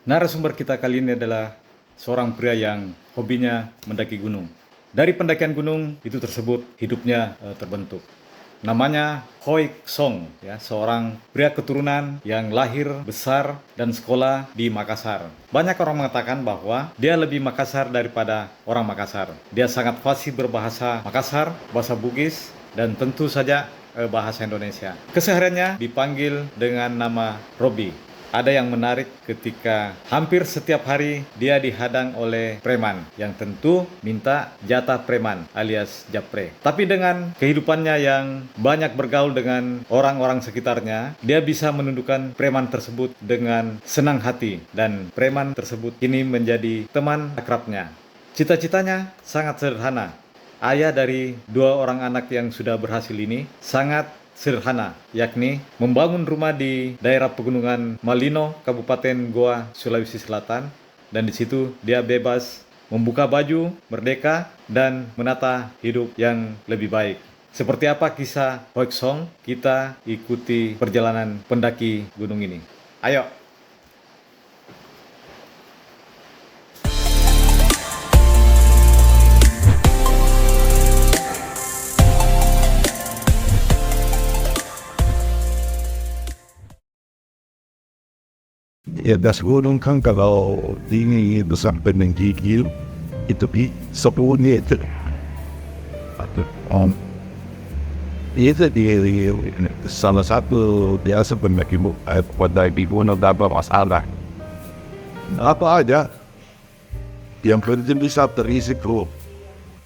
Narasumber kita kali ini adalah seorang pria yang hobinya mendaki gunung. Dari pendakian gunung itu tersebut hidupnya terbentuk. Namanya Hoi Song, ya, seorang pria keturunan yang lahir, besar, dan sekolah di Makassar. Banyak orang mengatakan bahwa dia lebih Makassar daripada orang Makassar. Dia sangat fasih berbahasa Makassar, bahasa Bugis, dan tentu saja bahasa Indonesia. Kesehariannya dipanggil dengan nama Robi. Ada yang menarik ketika hampir setiap hari dia dihadang oleh preman yang tentu minta jatah preman alias japre. Tapi dengan kehidupannya yang banyak bergaul dengan orang-orang sekitarnya, dia bisa menundukkan preman tersebut dengan senang hati dan preman tersebut kini menjadi teman akrabnya. Cita-citanya sangat sederhana. Ayah dari dua orang anak yang sudah berhasil ini sangat sederhana, yakni membangun rumah di daerah pegunungan Malino, Kabupaten Goa, Sulawesi Selatan, dan di situ dia bebas membuka baju, merdeka, dan menata hidup yang lebih baik. Seperti apa kisah Hoi Song? Kita ikuti perjalanan pendaki gunung ini. Ayo! Ya, das gunung kan kalau tinggi itu sampai menggigil itu di 10 meter. Itu di salah satu biasa pendaki pada di gunung dapat masalah. Apa aja yang penting bisa berisiko.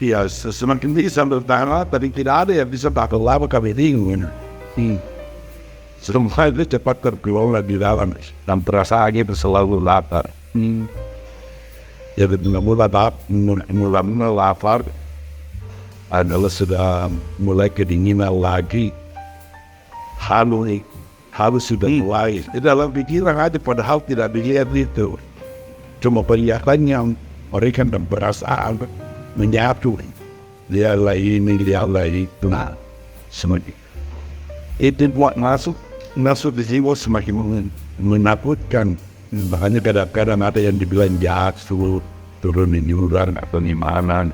Ya, semakin bisa bertahan, tapi tidak ada yang bisa bakal lama kami bingung. Semua itu cepat terkelola di dalam dan perasaannya itu selalu lapar. Jadi mulai lapar adalah sudah mulai kedinginan lagi. Harus sudah mulai. Di dalam pikiran aja padahal tidak dilihat itu. Cuma kelihatannya mereka dan perasaan menyatu. Dia lagi ini, dia lagi itu. Nah, semuanya. Itu buat masuk di jiwa semakin menakutkan. Makanya kadang-kadang ada yang dibilang jahat, suruh turunin yuran atau gimana.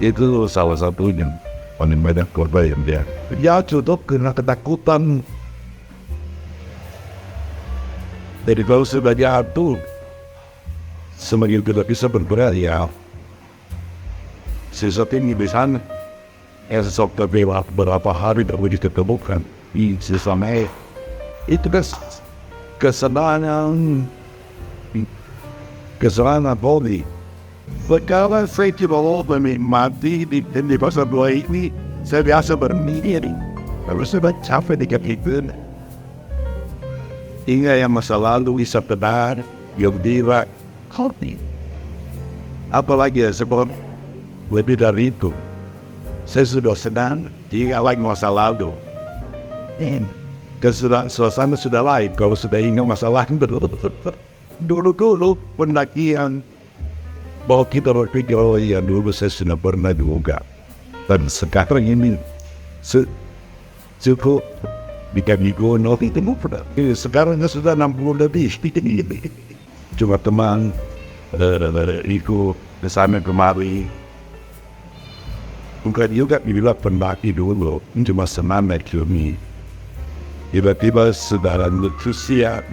Itu salah satunya. Paling banyak korban yang dia. Ya cukup kena ketakutan. Jadi kalau sudah jatuh, semakin kita bisa bergerak ya. Sesuatu ini bisa esok beberapa hari tidak bisa ditemukan. Sampai itu kesenangan body. Kalau saya coba menikmati di pasar dua ini, saya biasa bermimpi. Kalau saya capek dengan itu, hingga yang masa lalu bisa benar, yang tidak hati. Apalagi sebab lebih dari itu, saya sudah senang hingga lagi masa lalu. Suasana sudah lain. Kalau sudah ingat masalah dulu pendakian bahwa kita berpikir oh ya dulu saya sudah pernah juga, dan sekarang ini cukup bisa gunung itu pernah. Sekarang sudah 60 lebih. Cuma teman ikut kesana kemari. Bukan juga dibilang pendaki dulu, cuma senang naik kami. Tiba-tiba saudara manusia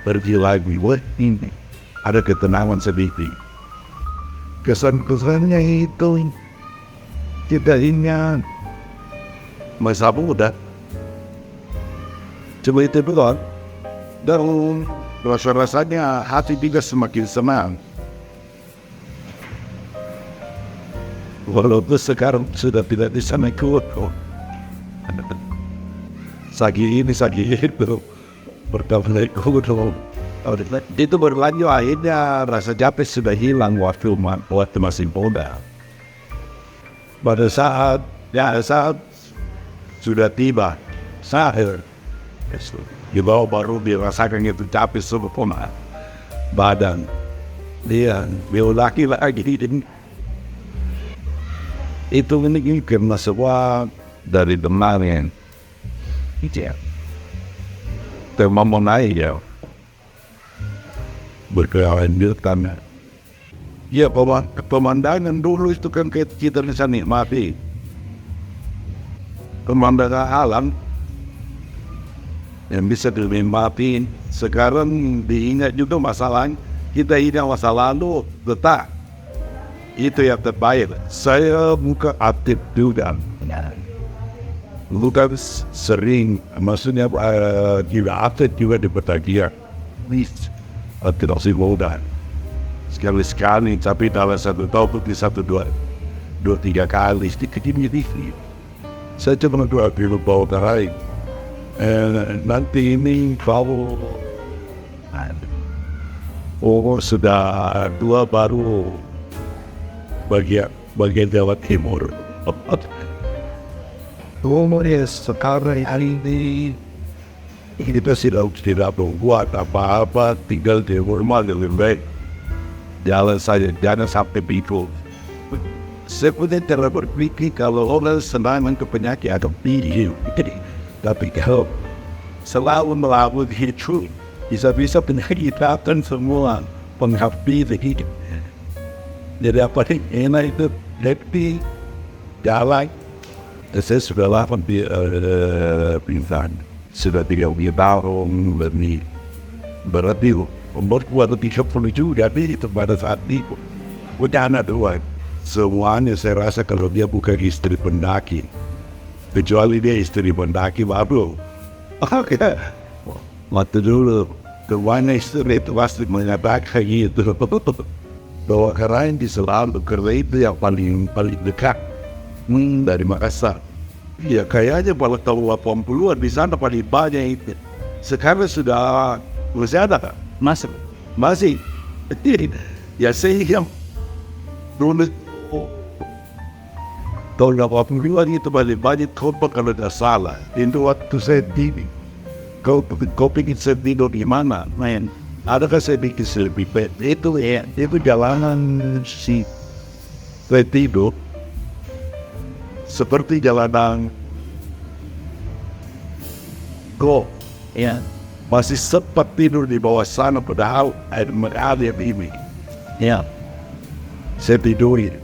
pergi lagi. Wah, ini ada ketenangan sedikit. Kesan-kesannya itu kita ingat masa muda. Coba itu betul. Dan rasa-rasanya hati kita semakin senang. Walaupun sekarang sudah tidak bisa naik gunung. Sagi ini, sagi itu bertambah naik gunung. Itu berlanjut akhirnya rasa capek sudah hilang waktu masih muda. Pada saat sudah tiba sahur, kita baru dirasakan itu capek semua badan. Dia laki lagi itu ini karena sebuah dari kemarin. Tema mau naik ya, berkelanjutan. Ya, pemandangan dulu itu kan kita bisa nikmati. Pemandangan alam yang bisa dinikmati. Sekarang diingat juga masalah, kita ingat masa lalu, letak. Itu yang terbaik. Saya bukan aktif juga. Bukan sering, maksudnya tidak aktif juga di Batavia. Please, tidak sih mudah. Sekali-sekali, tapi dalam satu tahun di dua tiga kali sedikit ini. Saya cuma dua kali bawa terang. Nanti ini baru sudah dua baru bagian Jawa Timur. Umurnya sekarang hari ini kita tidak membuat apa-apa, tinggal di rumah lebih baik. Jalan saja, jangan sampai pikul. Sebenarnya tidak berpikir kalau orang senang ke penyakit atau video. Tapi kalau selalu melawan hidup, bisa-bisa penyakit datang semua menghampiri hidup. Jadi apa yang enak itu lebih jalan. Saya sudah lama pingsan, sudah 3 tahun lebih. Berarti umur kuat lebih 10 juga, tapi itu pada saat itu. Udah anak dua. Semuanya saya rasa kalau dia bukan istri pendaki, kecuali dia istri pendaki baru. Waktu dulu, kewana istri itu pasti mengatakan gitu. Bahwa kerain di selalu kerja itu yang paling dekat dari Makassar. Ya kayaknya pada tahun 80-an di sana paling banyak itu. Sekarang sudah masih ada, masih. Ya saya yang dulu tahun 80-an itu paling banyak korban kalau tidak salah. Itu waktu saya tidur. Kau pikir saya tidur di mana? Adakah saya pikir lebih baik? Itu jalanan si saya tidur seperti jalanan masih sempat tidur di bawah sana padahal ada ini. Saya tidurin.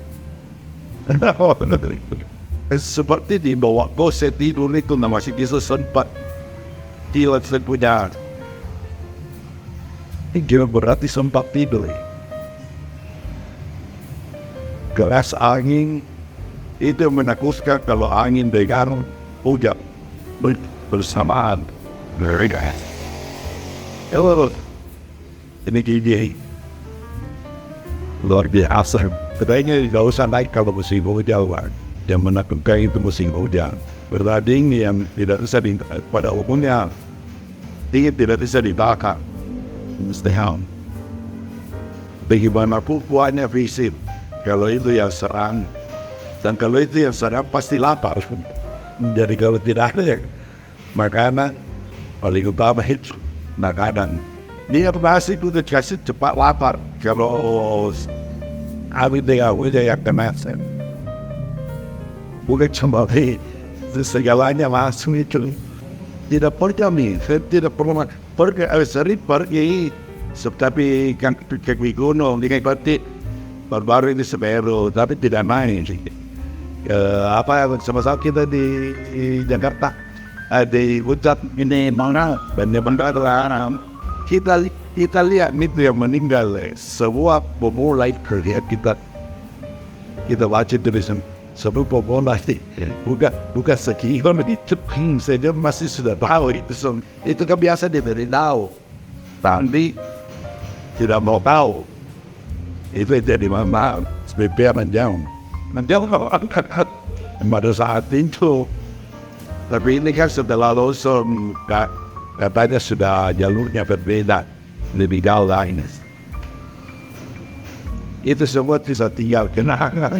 Seperti di bawah saya tidur itu masih bisa sempat kilat saya punya. Ini berarti sempat tidur. Gelas angin itu menakutkan kalau angin dengan hujan bersamaan. Kalau ini gini luar biasa. Katanya tidak usah naik kalau musim hujan. Yang menakutkan itu musim hujan. Berbanding yang tidak bisa pada umumnya tidak bisa dibakar. Mustahil. Bagaimanapun kuatnya fisik, kalau itu yang serang, dan kalau itu yang serang pasti lapar. Jadi kalau tidak ada makanan, paling utama itu makanan. Dia pasti itu dikasih cepat lapar. Kalau kami dengan wajah yang kemasan, bukan cuma segalanya langsung itu. Tidak pernah saya tidak pernah sering pergi, tapi kan ke gunung di Kabupaten baru-baru ini Semeru, tapi tidak main sih. Sama-sama kita di Jakarta, di hutan ini mana benar-benar kita lihat itu yang meninggal, semua memulai kerja kita baca tulisan. Sebelum populasi, bukan sekian itu saja masih sudah tahu itu kan biasa diberi tahu, tapi tidak mau tahu itu jadi mama sebenarnya menjauh pada saat itu. Tapi ini kan setelah losong katanya sudah jalurnya berbeda, lebih jauh lain. Itu semua bisa tinggal kenangan.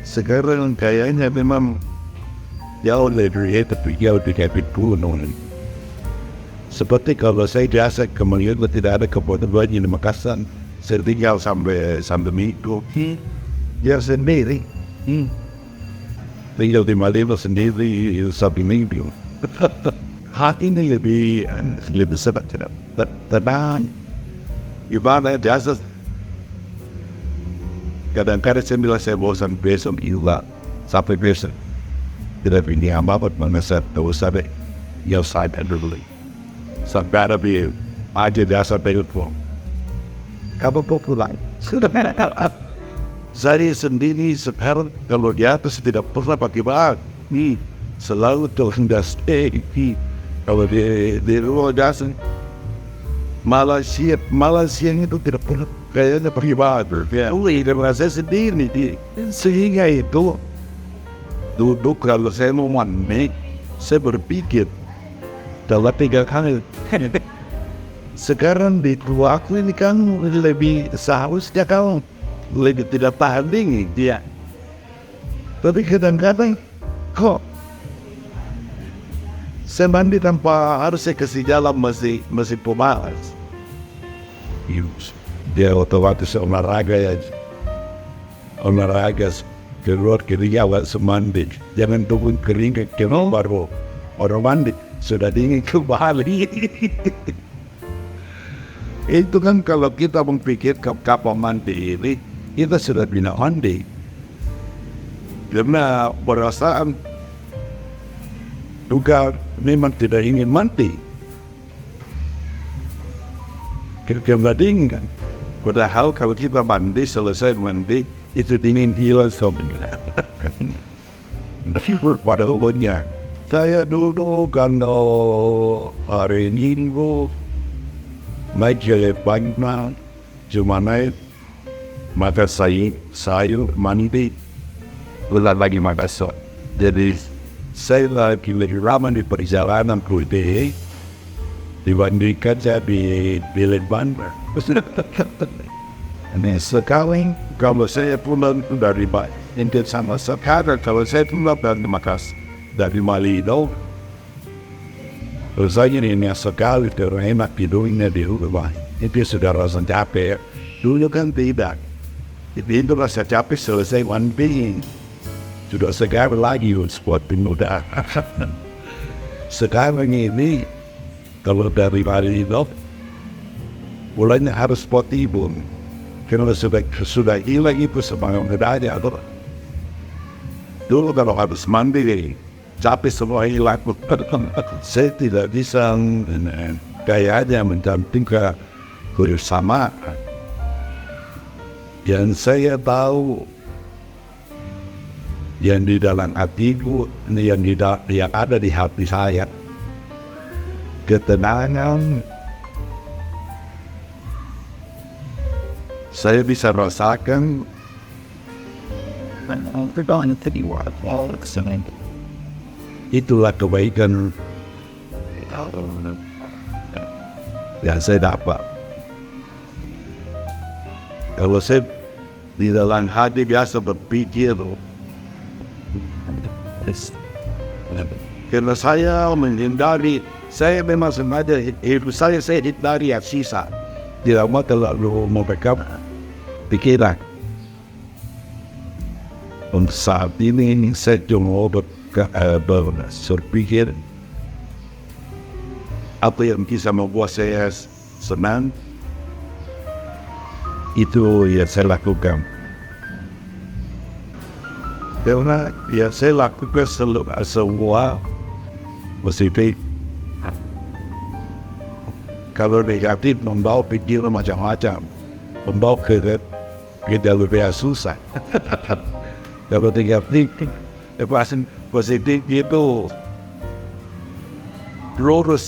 Sekarang kayaknya memang jauh lebih tapi jauh tidak berguna. Seperti kalau saya biasa kemudian tidak ada kebutuhan di Makassar, saya tinggal sampai minggu. Ya sendiri. Tinggal di Malino sendiri sampai minggu. Hati ini lebih sebat. tenang. Gimana jasa? Kadang-kadang saya bilang saya bosan besok hilang sampai besok. Tidak ini apa mana saya tahu sampai yang saya dulu. Sampai ada bi aja dasar telepon. Kamu pulang? Sudah saya sendiri sekarang kalau di atas tidak pernah pakai bag. Nih selalu terhendas kalau di luar dasar Malaysia itu tidak pernah kayaknya pakai baju. Ya, saya sendiri sehingga itu duduk kalau saya mau mandi, saya berpikir dalam 3 kali. Sekarang di waktu ini kan lebih seharusnya kan lebih tidak tahan dingin dia. Tapi kadang-kadang kok saya mandi tanpa harus saya kasih jalan masih pemalas. Dia otomatis olahraga keluar kering awal semandi. Jangan tunggu kering keluar baru orang mandi sudah dingin kembali. Itu kan kalau kita memikir kapan mandi ini kita sudah bina mandi. Karena perasaan juga memang tidak ingin mandi. Karena dingin kan. Padahal kalau kita mandi, selesai mandi, itu dingin hilang sebenarnya. Pada umumnya, saya dulu kalau hari Minggu naik banyak, cuma naik maka saya mandi, ulang lagi maka sok. Jadi saya lagi lebih ramai di perjalanan putih dibandingkan saya di Bileban. Ini sekarang kalau saya pulang dari India sama sekarang kalau saya pulang dari Makassar dari Malido, saya ini sekali terenak tidurnya di rumah. Itu sudah rasa capek. Dulu kan tidak. Itu rasa capek selesai mandi. Sudah sekarang lagi sport pemuda. Sekarang ini kalau dari Malido mulanya harus sport ibu. Karena sudah hilang itu semangat mudanya. Dulu kalau harus mandi capek semua hilang. Saya tidak bisa kayaknya mendampingkan bersama. Yang saya tahu yang di dalam hatiku, yang ada di hati saya, ketenangan. Saya bisa rasakan itulah kebaikan yang saya dapat. Kalau saya di dalam hati biasa berpikir, karena saya menghindari, saya memang sengaja hidup saya hindari yang sisa. Tidak mau terlalu membackup pikiran. Untuk saat ini saya cuma berpikir apa yang bisa membuat saya senang, itu yang saya lakukan. Karena yang saya lakukan semua positif. Kalau negatif membawa pikiran macam-macam, membawa kita lebih susah. Kalau negatif, positif itu lurus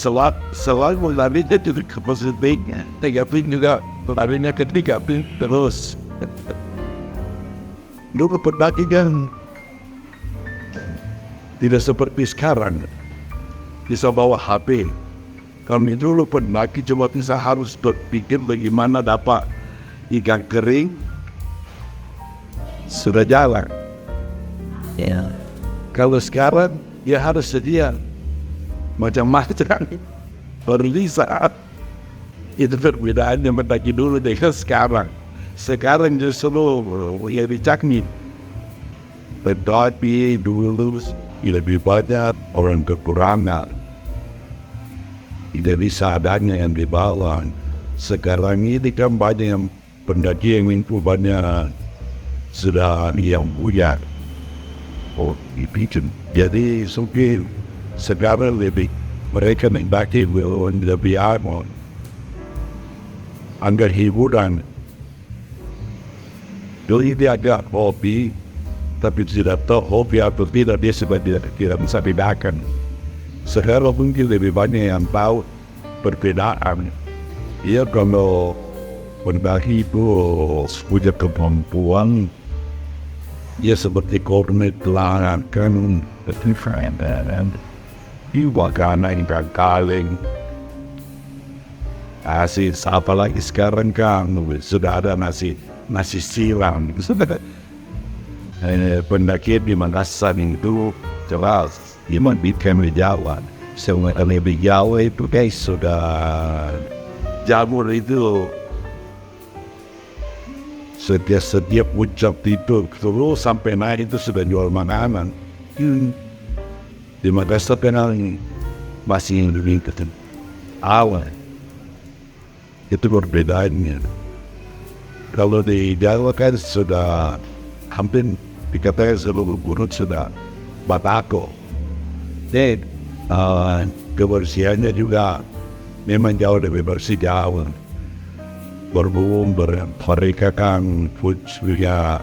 selalu larinya itu ke positifnya. Negatif juga larinya ke negatif terus. Dulu pendaki kan tidak seperti sekarang, bisa bawa HP. Kami dulu pendaki cuma bisa harus berpikir bagaimana dapat ikan kering sudah jalan. Ya. Kalau sekarang ya harus sedia macam-macam berlisa. Itu perbedaannya mendaki dulu dengan sekarang. Sekarang justru yang dicakni. Tetapi dulu lebih banyak orang kekurangan. tidak bisa adanya yang dibawa. Sekarang ini kan banyak yang pendaki yang itu banyak sudah yang punya. Oh, dibikin. Jadi mungkin sekarang mereka mendaki lebih aman. Anggar hiburan. Jadi dia ada hobi, tapi tidak tahu hobi atau tidak dia sebenarnya tidak bisa bedakan. Sekarang mungkin lebih banyak yang tahu perbedaan. Ya kalau pendaki itu punya kemampuan, ya seperti kornet lah kan, dan iwa karena ini kaleng. Nasi apalagi sekarang kan sudah ada nasi siram. Pendaki di Makassar itu jelas iman bikin Jawa. Semua lebih Jawa itu guys sudah jamur itu setiap ucap itu terus sampai naik itu sudah jual makanan. Di Makassar kan masih lebih ketemu awal. Itu perbedaannya. Kalau di Jawa kan sudah hampir dikatakan seluruh gunung sudah batako. Dan kebersihannya juga memang jauh lebih bersih Jawa. Berhubung mereka kan punya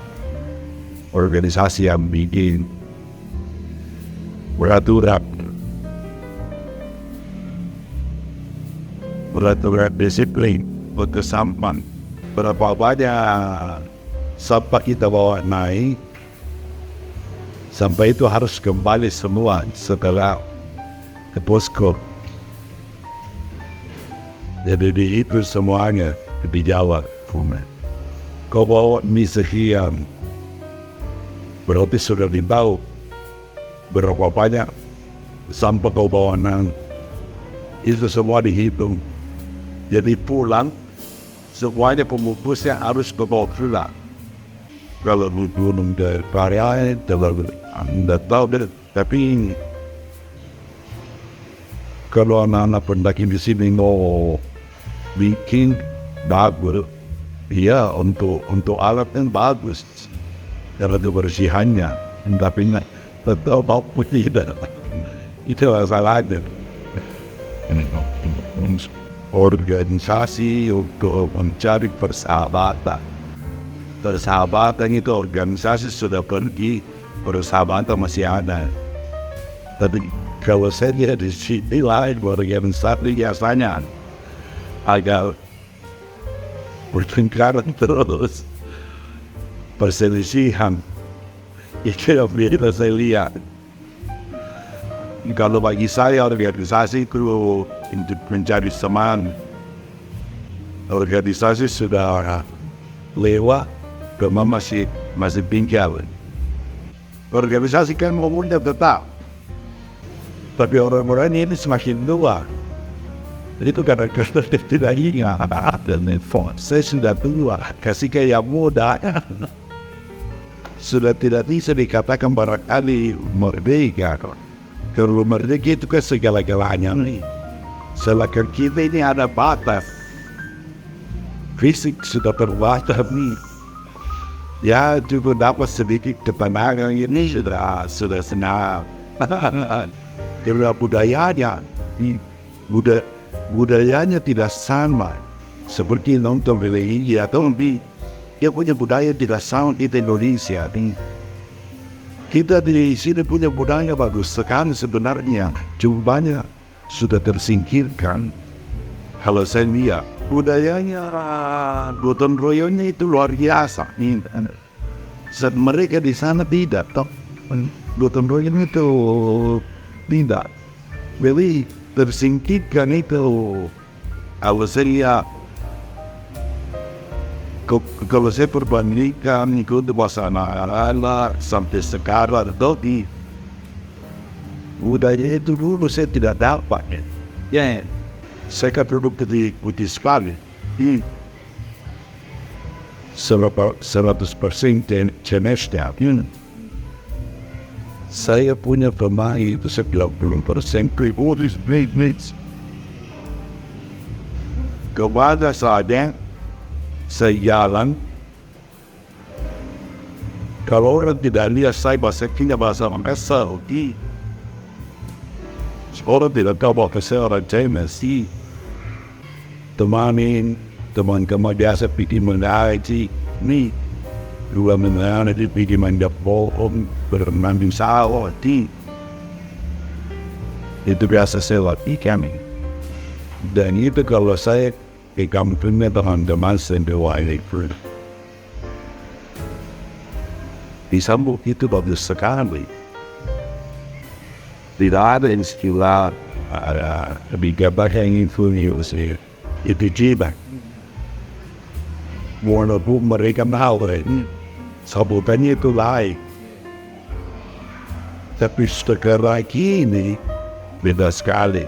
organisasi yang bikin peraturan disiplin untuk sampah. Berapa banyak sampah kita bawa naik, sampah itu harus kembali semua setelah ke posko. Jadi itu semuanya di Jawa. Kau bawa mie sekian, berarti sudah dibawa berapa banyak sampah kau bawa nang. Itu semua dihitung. Jadi pulang semuanya pembungkusnya harus bawa pulang. Kalau gunung dari Pariai, anda tahu deh. Tapi kalau anak-anak pendaki di sini mau bikin bagus, ya untuk alatnya bagus, karena kebersihannya. Tapi tetap mau tidak. Itu masalahnya. Organisasi untuk mencari persahabatan. Persahabatan itu organisasi sudah pergi, persahabatan masih ada. Tapi kalau saya lihat di sini lain organisasi biasanya agak bertengkaran terus, perselisihan. Itu yang biasa saya lihat. Kalau bagi saya organisasi itu untuk mencari teman. Organisasi sudah lewat, cuma masih bingkai. Organisasi kan umumnya tetap, tapi orang-orang ini semakin tua. Itu kadang-kadang tidak ingat dan telepon. Saya sudah tua, kasih kayak muda. Sudah tidak bisa dikatakan barangkali merdeka. Kalau merdeka itu kan segala-galanya nih. Selama kita ini ada batas. Fisik sudah terbatas nih. Ya juga dapat sedikit ketenangan ini sudah senang. Karena budayanya tidak sama. Seperti nonton religi atau dia punya budaya tidak sama di Indonesia. Kita di sini punya budaya bagus sekali sebenarnya. Cuma banyak sudah tersingkirkan. Kalau saya lihat budayanya gotong royongnya itu luar biasa. Saat mereka di sana tidak, gotong royong itu tidak. Jadi tersingkirkan itu. Kalau saya lihat, kalau saya perbandingkan ikut bahasa anak-anak sampai sekarang di budaya itu dulu saya tidak dapat. Ya, saya kan duduk di putih sekali. 100% Chinese. Saya punya pemain itu 90% Buddhist mates. kepada saja sejalan. Kalau orang tidak lihat saya bahasa Kenya bahasa Makassar, orang tidak tahu bahasa orang China sih. Teman kami biasa pergi mengaji ni, dua mengaji pergi mandap bohong bermain sawah di. Itu biasa saya latih kami. Dan itu kalau saya ke kampungnya teman-teman sendiri itu. Disambung itu bagus sekali. Tidak ada istilah gambar hanging furious itu jibak. Walaupun mereka tahu sebutannya itu lain. Tapi sekarang ini beda sekali.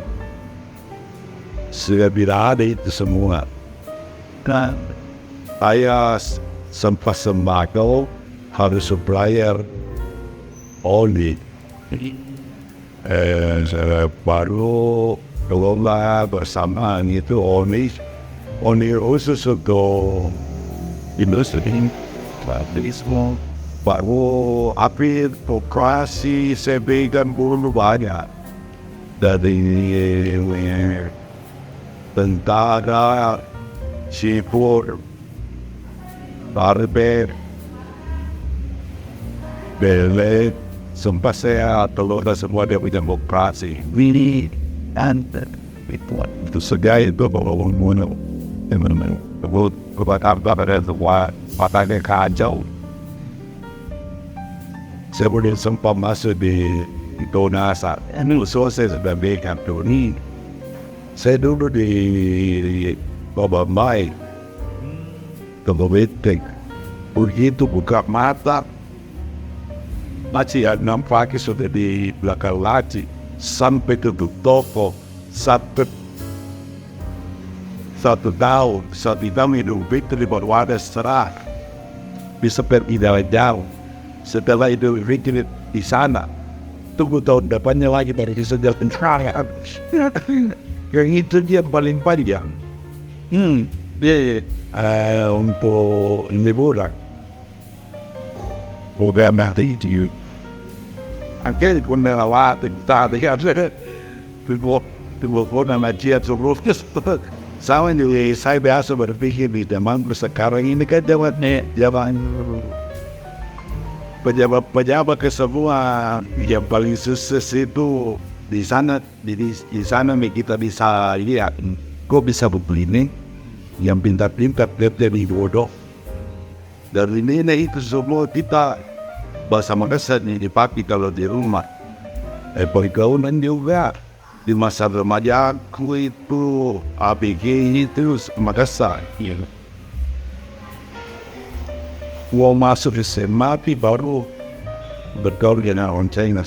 Sudah tidak ada itu semua. Dan saya sempat sembako harus bayar oli. Saya baru kelola bersamaan itu oli khusus untuk industri. Baru api operasi sebegam bulu banyak dari tentara, sipur, barber, belet, sempat saya keluar semua dari demokrasi. Ini itu segala itu bawa mana, teman-teman. Kepada pada semua patahnya kacau. Saya boleh sempat masuk di Donasa. Ini sosial sebagai kapten. Saya dulu di Babamai, Kebetek, begitu buka mata, masih nampak sudah di belakang laci, sampai ke toko, satu tahun hidup itu di bawah ada serah, bisa pergi dari jauh. Setelah itu Ricky di sana, tunggu tahun depannya lagi dari sejak pencarian. Yang itu dia paling panjang. Dia untuk liburan. Program nanti itu. Akhirnya pun lewat tadi ada nama dia sebelumnya. Sama juga saya biasa berpikir di zaman sekarang ini kan zaman pejabat ke semua yang paling sukses itu di sana kita bisa lihat kok bisa begini yang pintar-pintar dari bodoh dari ini itu semua kita bahasa Makassar ini dipakai kalau di rumah pergaulan juga di masa remaja aku itu ABG itu Makassar mau masuk SMA baru bergaul dengan orang China.